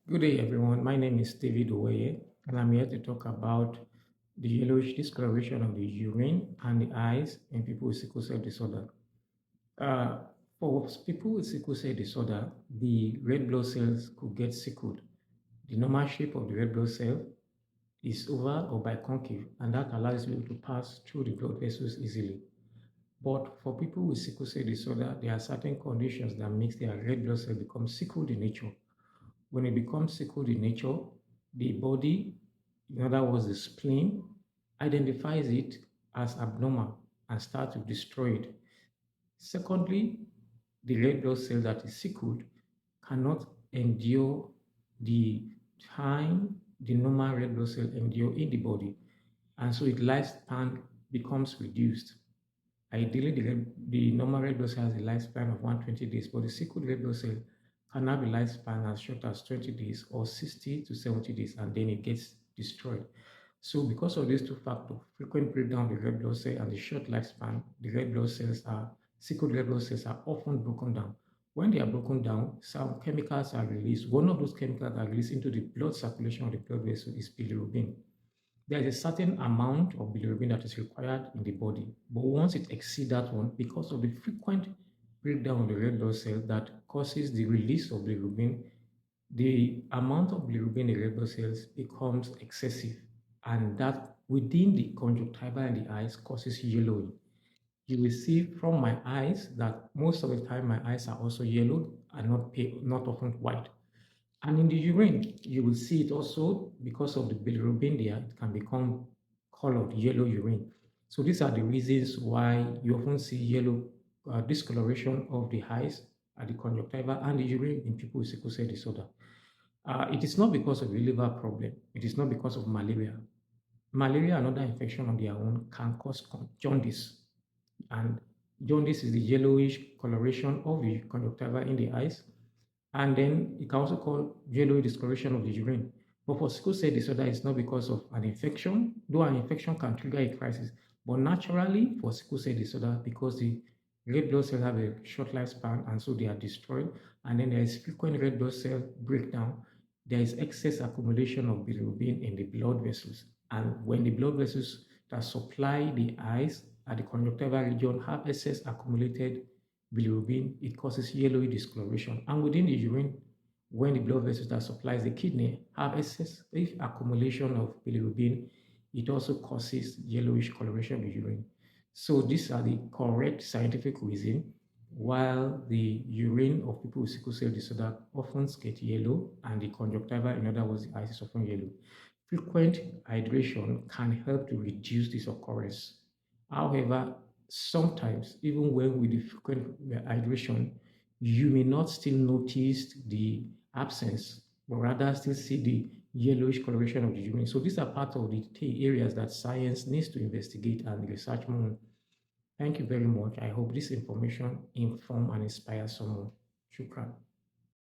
Good day, everyone. My name is David Oweye, and I'm here to talk about the yellowish discoloration of the urine and the eyes in people with sickle cell disorder. Uh, for people with sickle cell disorder, the red blood cells could get sickled. The normal shape of the red blood cell is oval or biconcave, and that allows you to pass through the blood vessels easily. But for people with sickle cell disorder, there are certain conditions that makes their red blood cell become sickled in nature. When it becomes sickled in nature, the body, in other words, the spleen, identifies it as abnormal and starts to destroy it. Secondly, the red blood cell that is sickled cannot endure the time the normal red blood cell endure in the body, and so its lifespan becomes reduced. Ideally, the normal red blood cell has a lifespan of 120 days, but the sickled red blood cell can have a lifespan as short as 20 days or 60 to 70 days, and then it gets destroyed. So, because of these two factors, frequent breakdown of the red blood cell and the short lifespan, the red blood cells are sickled red blood cells are often broken down. When they are broken down, some chemicals are released. One of those chemicals that are released into the blood circulation of the blood vessel is bilirubin. There is a certain amount of bilirubin that is required in the body, but once it exceeds that one, because of the frequent breakdown of the red blood cell that causes the release of bilirubin, the amount of bilirubin in the red blood cells becomes excessive, and that within the conjunctiva and the eyes causes yellowing. You will see from my eyes that most of the time my eyes are also yellowed and not pale, not often white. And in the urine, you will see it also because of the bilirubin there, it can become colored yellow urine. So these are the reasons why you often see yellow discoloration of the eyes at the conjunctiva and the urine in people with sickle cell disorder. It is not because of the liver problem. It is not because of malaria. Malaria and other infection on their own can cause jaundice. And jaundice is the yellowish coloration of the conjunctiva in the eyes, and then it can also cause yellow discoloration of the urine. But for sickle cell disorder, it's not because of an infection, though an infection can trigger a crisis. But naturally, for sickle cell disorder, because the red blood cells have a short lifespan and so they are destroyed, and then there is frequent red blood cell breakdown, there is excess accumulation of bilirubin in the blood vessels. And when the blood vessels that supply the eyes at the conjunctival region have excess accumulated bilirubin, it causes yellowy discoloration. And within the urine, when the blood vessels that supplies the kidney have excessive accumulation of bilirubin, it also causes yellowish coloration of the urine. So these are the correct scientific reason while the urine of people with sickle cell disorder often get yellow and the conjunctiva, in other words, the eyes is often yellow. Frequent hydration can help to reduce this occurrence. However, sometimes, even when with the frequent hydration, you may not still notice the absence, but rather still see the yellowish coloration of the urine. So these are part of the areas that science needs to investigate and research more. Thank you very much. I hope this information inform and inspire someone. Shukran.